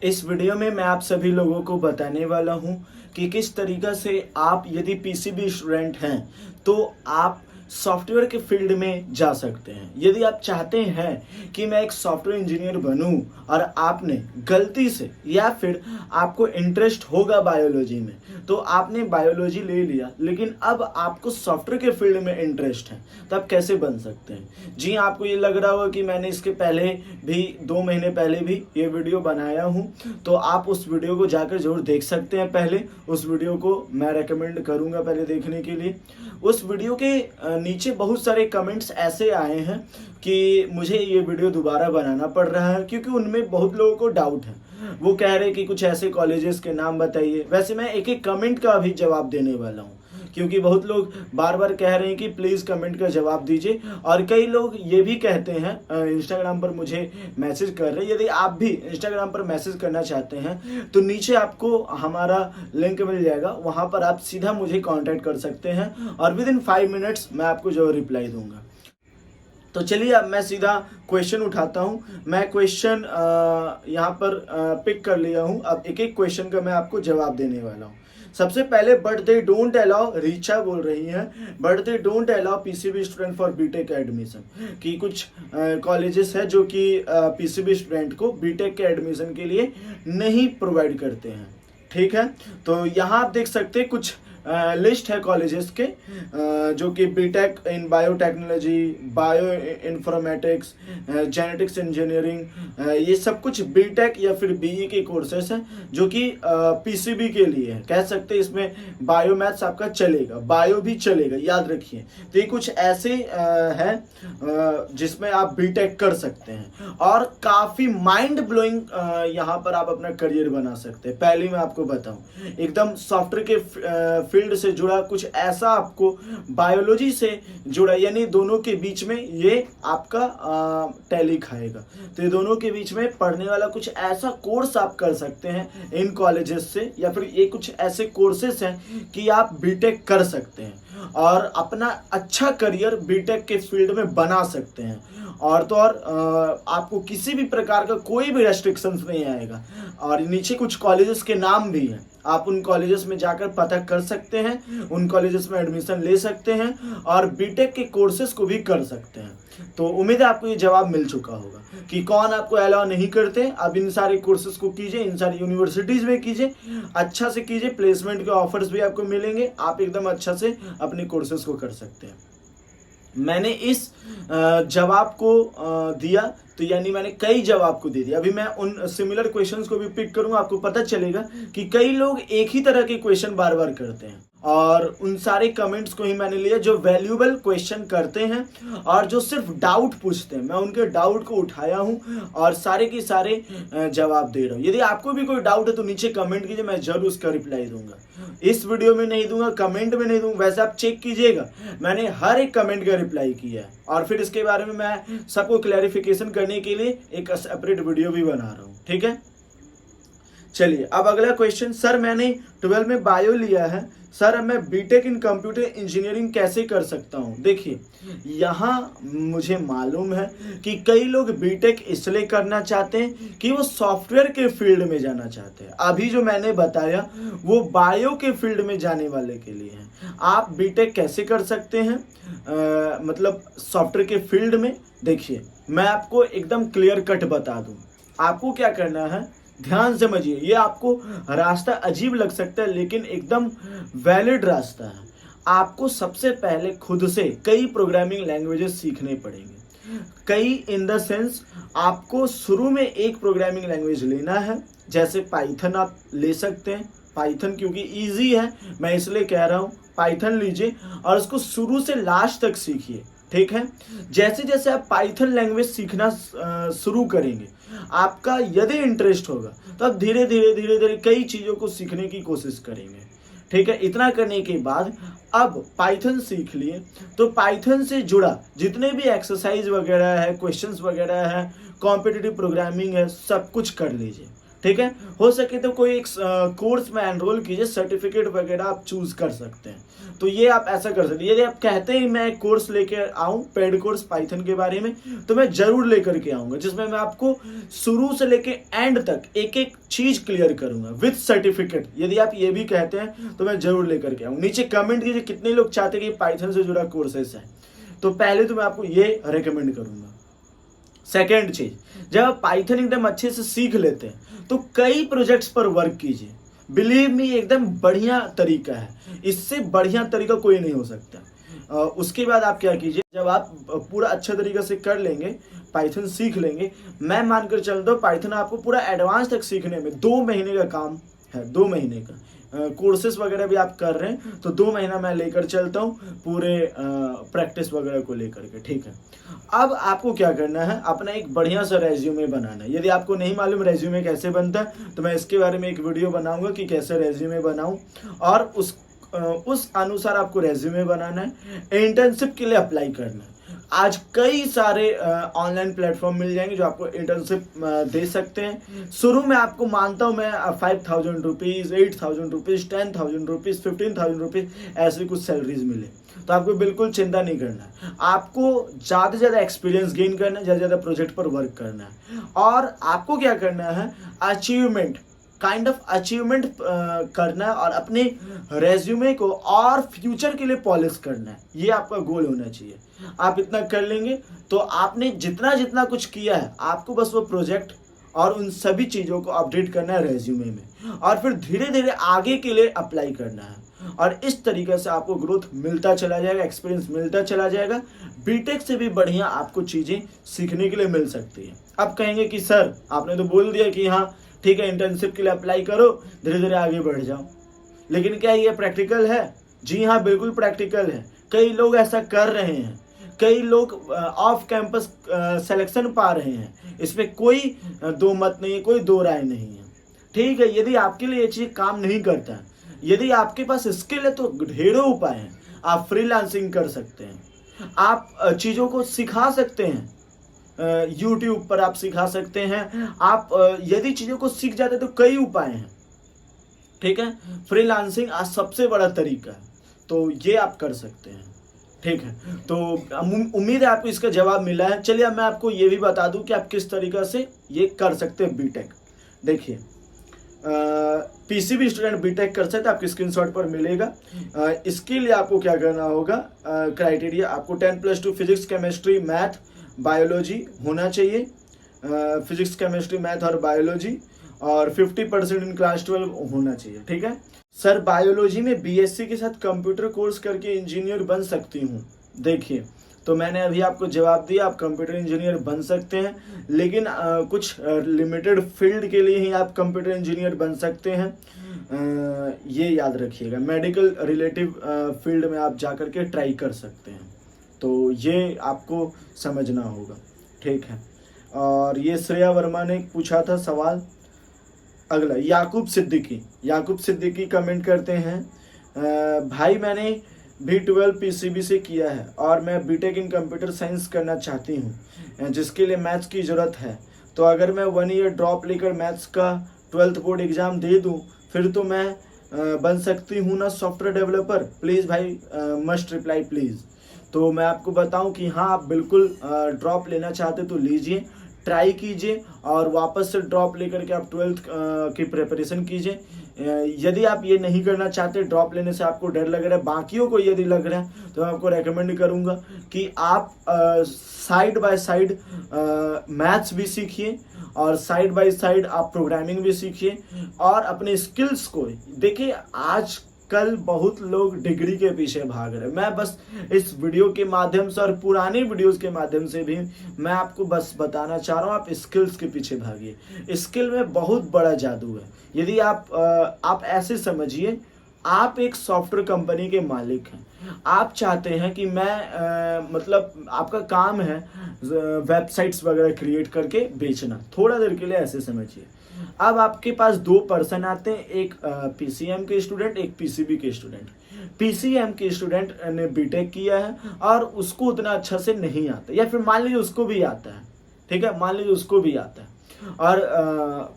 इस वीडियो में मैं आप सभी लोगों को बताने वाला हूं कि किस तरीक़ा से आप यदि पीसीबी स्टूडेंट हैं तो आप सॉफ्टवेयर के फील्ड में जा सकते हैं। यदि आप चाहते हैं कि मैं एक सॉफ्टवेयर इंजीनियर बनूं और आपने गलती से या फिर आपको इंटरेस्ट होगा बायोलॉजी में तो आपने बायोलॉजी ले लिया लेकिन अब आपको सॉफ्टवेयर के फील्ड में इंटरेस्ट है तो आप कैसे बन सकते हैं। जी आपको ये लग रहा होगा कि मैंने इसके पहले भी 2 महीने पहले भी ये वीडियो बनाया हूँ, तो आप उस वीडियो को जाकर जरूर देख सकते हैं। पहले उस वीडियो को मैं रेकमेंड करूँगा पहले देखने के लिए। उस वीडियो के नीचे बहुत सारे कमेंट्स ऐसे आए हैं कि मुझे ये वीडियो दोबारा बनाना पड़ रहा है क्योंकि उनमें बहुत लोगों को डाउट है। वो कह रहे कि कुछ ऐसे कॉलेजेस के नाम बताइए। वैसे मैं एक एक कमेंट का भी जवाब देने वाला हूँ क्योंकि बहुत लोग बार बार कह रहे हैं कि प्लीज़ कमेंट का जवाब दीजिए, और कई लोग ये भी कहते हैं इंस्टाग्राम पर मुझे मैसेज कर रहे हैं। यदि आप भी इंस्टाग्राम पर मैसेज करना चाहते हैं तो नीचे आपको हमारा लिंक मिल जाएगा, वहाँ पर आप सीधा मुझे कांटेक्ट कर सकते हैं और विद इन 5 मिनट्स मैं आपको जो रिप्लाई दूंगा। तो चलिए अब मैं सीधा क्वेश्चन उठाता हूँ। मैं क्वेश्चन यहाँ पर पिक कर लिया हूँ। अब एक एक क्वेश्चन का मैं आपको जवाब देने वाला हूँ। सबसे पहले but they don't allow, Richa बोल रही हैं, but they don't allow PCB student for BTech admission, कि कुछ कॉलेजेस है जो कि पीसीबी स्टूडेंट को बीटेक के एडमिशन के लिए नहीं प्रोवाइड करते हैं। ठीक है, तो यहाँ आप देख सकते हैं कुछ लिस्ट है कॉलेजेस के जो कि BTech in biotechnology, bioinformatics, genetics engineering, ये सब कुछ बीटेक या फिर बीई के कोर्सेस हैं जो कि पीसीबी के लिए है। कह सकते हैं इसमें बायो मैथ्स आपका चलेगा, बायो भी चलेगा, याद रखिए। तो ये कुछ ऐसे हैं जिसमें आप बीटेक कर सकते हैं और काफ़ी माइंड ब्लोइंग यहाँ पर आप अपना करियर बना सकते हैं। पहले मैं आपको बताऊँ, एकदम सॉफ्टवेयर के फील्ड से जुड़ा कुछ ऐसा आपको बायोलॉजी से जुड़ा, यानी दोनों के बीच में ये आपका टैली खाएगा। तो ये दोनों के बीच में पढ़ने वाला कुछ ऐसा कोर्स आप कर सकते हैं इन कॉलेजेस से, या फिर ये कुछ ऐसे कोर्सेस हैं कि आप बीटेक कर सकते हैं और अपना अच्छा करियर बीटेक के फील्ड में बना सकते हैं। और तो और आपको किसी भी प्रकार का कोई भी रेस्ट्रिक्शंस नहीं आएगा। और नीचे कुछ कॉलेजेस के नाम भी हैं, आप उन कॉलेजेस में जाकर पता कर सकते हैं, उन कॉलेजेस में एडमिशन ले सकते हैं और बीटेक के कोर्सेज को भी कर सकते हैं। तो उम्मीद है आपको ये जवाब मिल चुका होगा कि कौन आपको अलाउ नहीं करते। अब इन सारे कोर्सेज को कीजिए, इन सारी यूनिवर्सिटीज़ में कीजिए, अच्छा से कीजिए, प्लेसमेंट के ऑफर्स भी आपको मिलेंगे, आप एकदम अच्छा से अपने कोर्सेज को कर सकते हैं। मैंने इस जवाब को दिया तो यानी मैंने कई जवाब को दे दिया। अभी मैं उन सिमिलर क्वेश्चंस को भी पिक करूंगा, आपको पता चलेगा कि कई लोग एक ही तरह के क्वेश्चन बार बार करते हैं और उन सारे कमेंट्स को ही मैंने लिया जो वैल्यूएबल क्वेश्चन करते हैं और जो सिर्फ डाउट पूछते हैं। मैं उनके डाउट को उठाया हूं और सारे के सारे जवाब दे रहा हूं। यदि आपको भी कोई डाउट है तो नीचे कमेंट कीजिए, मैं जरूर उसका रिप्लाई दूंगा। इस वीडियो में नहीं दूंगा, कमेंट में नहीं दूंगा। वैसे आप चेक कीजिएगा, मैंने हर एक कमेंट का रिप्लाई किया है और फिर इसके बारे में मैं सबको क्लैरिफिकेशन करने के लिए एक सेपरेट वीडियो भी बना रहा हूँ। ठीक है, चलिए अब अगला क्वेश्चन। सर मैंने 12 में बायो लिया है, सर अब मैं बीटेक इन कंप्यूटर इंजीनियरिंग कैसे कर सकता हूँ। देखिए यहाँ मुझे मालूम है कि कई लोग बीटेक इसलिए करना चाहते हैं कि वो सॉफ्टवेयर के फील्ड में जाना चाहते हैं। अभी जो मैंने बताया वो बायो के फील्ड में जाने वाले के लिए है। आप बीटेक कैसे कर सकते हैं मतलब सॉफ्टवेयर के फील्ड में। देखिए मैं आपको एकदम क्लियर कट बता दूँ, आपको क्या करना है, ध्यान समझिए। ये आपको रास्ता अजीब लग सकता है लेकिन एकदम वैलिड रास्ता है। आपको सबसे पहले खुद से कई प्रोग्रामिंग लैंग्वेजेस सीखने पड़ेंगे। कई इन द सेंस आपको शुरू में एक प्रोग्रामिंग लैंग्वेज लेना है, जैसे पाइथन आप ले सकते हैं। पाइथन क्योंकि इजी है मैं इसलिए कह रहा हूँ, पाइथन लीजिए और उसको शुरू से लास्ट तक सीखिए। ठीक है, जैसे जैसे आप पाइथन लैंग्वेज सीखना शुरू करेंगे, आपका यदि इंटरेस्ट होगा तो आप धीरे धीरे कई चीज़ों को सीखने की कोशिश करेंगे। ठीक है, इतना करने के बाद अब पाइथन सीख लिए तो पाइथन से जुड़ा जितने भी एक्सरसाइज वगैरह है, क्वेश्चंस वगैरह है, कॉम्पिटिटिव प्रोग्रामिंग है, सब कुछ कर लीजिए। ठीक है। हो सके तो कोई एक कोर्स में एनरोल कीजिए, सर्टिफिकेट वगैरह आप चूज कर सकते हैं। तो ये आप ऐसा कर सकते हैं। यदि आप कहते हैं मैं एक कोर्स लेके आऊं, पेड कोर्स पाइथन के बारे में, तो मैं जरूर लेकर के आऊंगा, जिसमें मैं आपको शुरू से लेके एंड तक एक एक चीज क्लियर करूंगा विद सर्टिफिकेट। यदि आप ये भी कहते हैं तो मैं जरूर लेकर के आऊंगा। नीचे कमेंट कीजिए कितने लोग चाहते हैं कि पाइथन से जुड़ा कोर्सेस है। तो पहले तो मैं आपको ये रेकमेंड करूंगा। सेकेंड चीज, जब आप पाइथन एकदम अच्छे से सीख लेते हैं तो कई प्रोजेक्ट्स पर वर्क कीजिए। बिलीव मी, एकदम बढ़िया तरीका है, इससे बढ़िया तरीका कोई नहीं हो सकता। उसके बाद आप क्या कीजिए, जब आप पूरा अच्छा तरीके से कर लेंगे, पाइथन सीख लेंगे, मैं मानकर चलता हूँ पाइथन आपको पूरा एडवांस तक सीखने में 2 महीने का काम है। 2 महीने का कोर्सेस वगैरह भी आप कर रहे हैं तो 2 महीना मैं लेकर चलता हूँ पूरे प्रैक्टिस वगैरह को लेकर के, ठीक है। अब आपको क्या करना है, अपना एक बढ़िया सा रेज्यूमे बनाना है। यदि आपको नहीं मालूम रेज्यूमे कैसे बनता है तो मैं इसके बारे में एक वीडियो बनाऊंगा कि कैसे रेज्यूमे बनाऊं, और उस अनुसार आपको रेज्यूमे बनाना है। इंटर्नशिप के लिए अप्लाई करना है। आज कई सारे ऑनलाइन प्लेटफॉर्म मिल जाएंगे जो आपको इंटर्नशिप दे सकते हैं। शुरू में आपको मानता हूं मैं 5,000 रुपीज़, 8,000 रुपीज़, 10,000 रुपीज़, 15,000 रुपीज़ ऐसी कुछ सैलरीज मिले, तो आपको बिल्कुल चिंता नहीं करना है। आपको ज़्यादा से ज़्यादा एक्सपीरियंस गेन करना है, ज़्यादा से ज़्यादा प्रोजेक्ट पर वर्क करना है, और आपको क्या करना है, अचीवमेंट अचीवमेंट करना है, और अपने रेज्यूमे को और फ्यूचर के लिए पॉलिश करना है। ये आपका गोल होना चाहिए। आप इतना कर लेंगे तो आपने जितना जितना कुछ किया है, आपको बस वो प्रोजेक्ट और उन सभी चीज़ों को अपडेट करना है रेज्यूमे में, और फिर धीरे धीरे आगे के लिए अप्लाई करना है। और इस तरीके से आपको ग्रोथ मिलता चला जाएगा, एक्सपीरियंस मिलता चला जाएगा। बीटेक से भी बढ़िया आपको चीज़ें सीखने के लिए मिल सकती है। अब कहेंगे कि सर आपने तो बोल दिया कि हाँ ठीक है, इंटर्नशिप के लिए अप्लाई करो, धीरे धीरे आगे बढ़ जाओ, लेकिन क्या ये प्रैक्टिकल है? जी हाँ, बिल्कुल प्रैक्टिकल है। कई लोग ऐसा कर रहे हैं, कई लोग ऑफ कैंपस सिलेक्शन पा रहे हैं। इसमें कोई दो मत नहीं है, कोई दो राय नहीं है, ठीक है। यदि आपके लिए ये चीज काम नहीं करता है, यदि आपके पास स्किल है, तो ढेरों उपाय हैं। आप फ्रीलांसिंग कर सकते हैं, आप चीज़ों को सिखा सकते हैं, यूट्यूब पर आप सिखा सकते हैं। आप यदि चीज़ों को सीख जाते हैं तो कई उपाय हैं, ठीक है। फ्रीलांसिंग आज सबसे बड़ा तरीका है, तो ये आप कर सकते हैं, ठीक है। तो उम्मीद है आपको इसका जवाब मिला है। चलिए अब मैं आपको ये भी बता दूं कि आप किस तरीक़ा से ये कर सकते हैं बीटेक। देखिए, पीसीबी स्टूडेंट बीटेक कर सकते हैं, आपके स्क्रीनशॉट पर मिलेगा। इसके लिए आपको क्या करना होगा, क्राइटेरिया आपको 10+2 फिजिक्स, केमिस्ट्री, मैथ, बायोलॉजी होना चाहिए। फिजिक्स, केमिस्ट्री, मैथ और बायोलॉजी, और 50% इन क्लास 12 होना चाहिए, ठीक है। सर बायोलॉजी में बीएससी के साथ कंप्यूटर कोर्स करके इंजीनियर बन सकती हूँ। देखिए, तो मैंने अभी आपको जवाब दिया, आप कंप्यूटर इंजीनियर बन सकते हैं, लेकिन कुछ लिमिटेड फील्ड के लिए ही आप कंप्यूटर इंजीनियर बन सकते हैं। ये याद रखिएगा, मेडिकल रिलेटिव फील्ड में आप जा कर के ट्राई कर सकते हैं, तो ये आपको समझना होगा, ठीक है। और ये श्रेया वर्मा ने पूछा था सवाल। अगला याकूब सिद्दीकी कमेंट करते हैं, भाई मैंने भी 12 पीसीबी से किया है और मैं बीटेक इन कंप्यूटर साइंस करना चाहती हूँ, जिसके लिए मैथ्स की ज़रूरत है। तो अगर मैं 1 ईयर ड्रॉप लेकर मैथ्स का 12th बोर्ड एग्ज़ाम दे दूँ, फिर तो मैं बन सकती हूँ ना सॉफ्टवेयर डेवलपर? प्लीज़ भाई, मस्ट रिप्लाई प्लीज़। तो मैं आपको बताऊं कि हाँ, आप बिल्कुल ड्रॉप लेना चाहते तो लीजिए, ट्राई कीजिए, और वापस से ड्रॉप लेकर के आप 12th की प्रिपरेशन कीजिए। यदि आप ये नहीं करना चाहते, ड्रॉप लेने से आपको डर लग रहा है, बाकियों को यदि लग रहा है, तो मैं आपको रेकमेंड करूँगा कि आप साइड बाय साइड मैथ्स भी सीखिए, और साइड बाय साइड आप प्रोग्रामिंग भी सीखिए, और अपने स्किल्स को देखिए। आज कल बहुत लोग डिग्री के पीछे भाग रहे हैं। मैं बस इस वीडियो के माध्यम से और पुराने वीडियोस के माध्यम से भी मैं आपको बस बताना चाह रहा हूँ, आप स्किल्स के पीछे भागिए। स्किल में बहुत बड़ा जादू है। यदि आप ऐसे समझिए, आप एक सॉफ्टवेयर कंपनी के मालिक हैं, आप चाहते हैं कि मैं मतलब आपका काम है वेबसाइट्स वगैरह क्रिएट करके बेचना, थोड़ा देर के लिए ऐसे समझिए। अब आपके पास 2 पर्सन आते हैं, एक पीसीएम के स्टूडेंट, एक पीसीबी के स्टूडेंट। पीसीएम के स्टूडेंट ने बीटेक किया है और उसको उतना अच्छा से नहीं आता, या फिर मान लीजिए उसको भी आता है, ठीक है, मान लीजिए उसको भी आता है, और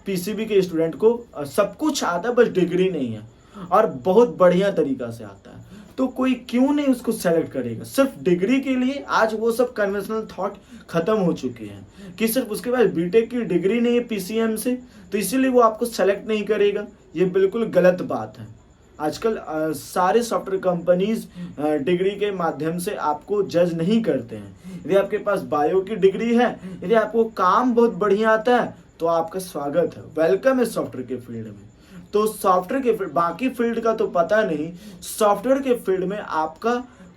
पीसीबी के स्टूडेंट को सब कुछ आता है, बस डिग्री नहीं है और बहुत बढ़िया तरीका से आता है, तो कोई क्यों नहीं उसको सेलेक्ट करेगा सिर्फ डिग्री के लिए। आज वो सब कन्वेंशनल थॉट खत्म हो चुके हैं कि सिर्फ उसके पास बीटेक की डिग्री नहीं है पीसीएम से, तो इसीलिए वो आपको सेलेक्ट नहीं करेगा। ये बिल्कुल गलत बात है। आजकल सारे सॉफ्टवेयर कंपनीज डिग्री के माध्यम से आपको जज नहीं करते हैं। यदि आपके पास बायो की डिग्री है, यदि आपको काम बहुत बढ़िया आता है, तो आपका स्वागत है, वेलकम है सॉफ्टवेयर के फील्ड में। तो सॉफ्टवेयर के फील्ड, बाकी फील्ड का तो पता नहीं, सॉफ्टवेयर के फील्ड में आपका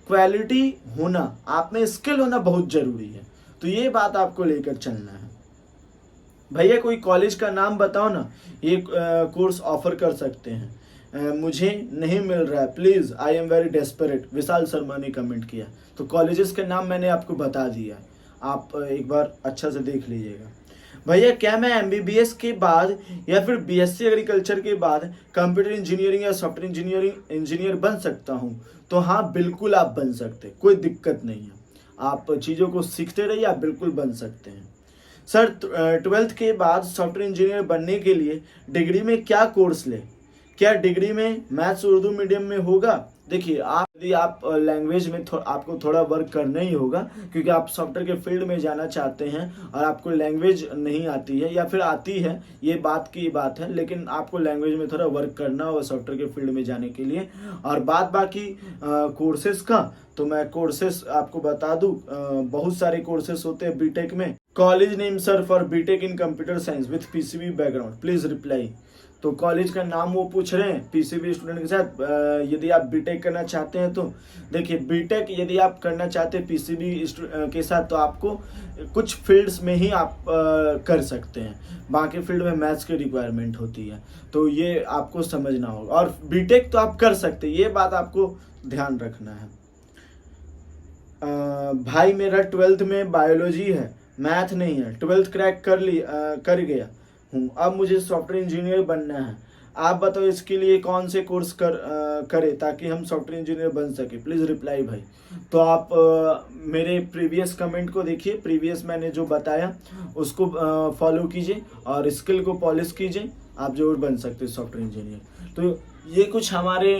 क्वालिटी होना, आप में स्किल होना बहुत जरूरी है। तो ये बात आपको लेकर चलना है। भैया कोई कॉलेज का नाम बताओ ना, ये कोर्स ऑफर कर सकते हैं। मुझे नहीं मिल रहा है, please I am very desperate, Vishal Sharma ने कमेंट किया। तो कॉलेजेस के नाम मैंने आपको बता दिया, आप एक बार अच्छा से देख लीजिएगा। भैया क्या मैं एमबीबीएस के बाद या फिर बीएससी एग्रीकल्चर के बाद कंप्यूटर इंजीनियरिंग या सॉफ्टवेयर इंजीनियर बन सकता हूँ? तो हाँ, बिल्कुल आप बन सकते, कोई दिक्कत नहीं है। आप चीज़ों को सीखते रहिए, आप बिल्कुल बन सकते हैं। सर 12th के बाद सॉफ्टवेयर इंजीनियर बनने के लिए डिग्री में क्या कोर्स ले? क्या डिग्री में मैथ्स उर्दू मीडियम में होगा? देखिए, यदि आप लैंग्वेज में आपको थोड़ा वर्क करना ही होगा, क्योंकि आप सॉफ्टवेयर के फील्ड में जाना चाहते हैं और आपको लैंग्वेज नहीं आती है या फिर आती है, ये बात की बात है, लेकिन आपको लैंग्वेज में थोड़ा वर्क करना होगा सॉफ्टवेयर के फील्ड में जाने के लिए। और बाकी कोर्सेज का तो मैं कोर्सेज आपको बता दूं, बहुत सारे कोर्सेज होते हैं बीटेक में। College name sir for BTech in computer science with PCB background, please reply. तो कॉलेज का नाम वो पूछ रहे हैं पीसीबी स्टूडेंट के साथ। यदि आप बीटेक करना चाहते हैं तो देखिए, बीटेक यदि आप करना चाहते हैं पीसीबी के साथ, तो आपको कुछ फील्ड्स में ही आप कर सकते हैं, बाकी फील्ड में मैथ्स की रिक्वायरमेंट होती है, तो ये आपको समझना होगा। और बीटेक तो आप कर सकते हैं, ये बात आपको ध्यान रखना है। भाई मेरा 12th में बायोलॉजी है, मैथ नहीं है, 12th क्रैक कर गया हूँ, अब मुझे सॉफ्टवेयर इंजीनियर बनना है। आप बताओ इसके लिए कौन से कोर्स करें ताकि हम सॉफ्टवेयर इंजीनियर बन सके? प्लीज़ रिप्लाई भाई। तो आप मेरे प्रीवियस कमेंट को देखिए, प्रीवियस मैंने जो बताया उसको फॉलो कीजिए और स्किल को पॉलिश कीजिए, आप जरूर बन सकते हैं सॉफ्टवेयर इंजीनियर। तो ये कुछ हमारे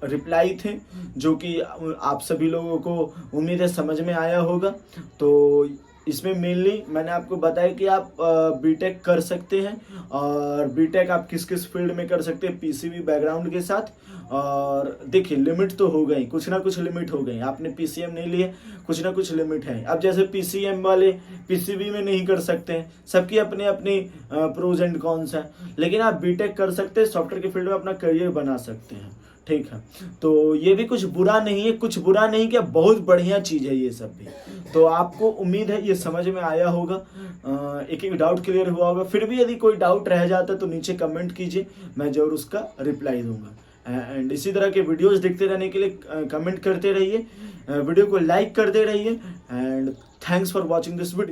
रिप्लाई थे जो कि आप सभी लोगों को उम्मीद है समझ में आया होगा। तो इसमें मेनली मैंने आपको बताया कि आप बीटेक कर सकते हैं, और बीटेक आप किस किस फील्ड में कर सकते हैं पीसीबी बैकग्राउंड के साथ। और देखिए, लिमिट तो हो गई, कुछ ना कुछ लिमिट हो गई। आपने पीसीएम नहीं लिए, कुछ ना कुछ लिमिट है। अब जैसे पीसीएम वाले पीसीबी में नहीं कर सकते हैं, सबकी अपनी अपनी प्रोज एंड कॉन्स है, लेकिन आप बीटेक कर सकते हैं, सॉफ्टवेयर के फील्ड में अपना करियर बना सकते हैं। ठीक है, तो ये भी कुछ बुरा नहीं है, कुछ बुरा नहीं, क्या बहुत बढ़िया चीज़ है ये सब भी। तो आपको उम्मीद है ये समझ में आया होगा, एक एक डाउट क्लियर हुआ होगा। फिर भी यदि कोई डाउट रह जाता है तो नीचे कमेंट कीजिए, मैं जरूर उसका रिप्लाई दूंगा। एंड इसी तरह के वीडियोस देखते रहने के लिए कमेंट करते रहिए, वीडियो को लाइक करते रहिए। And thanks for watching this video.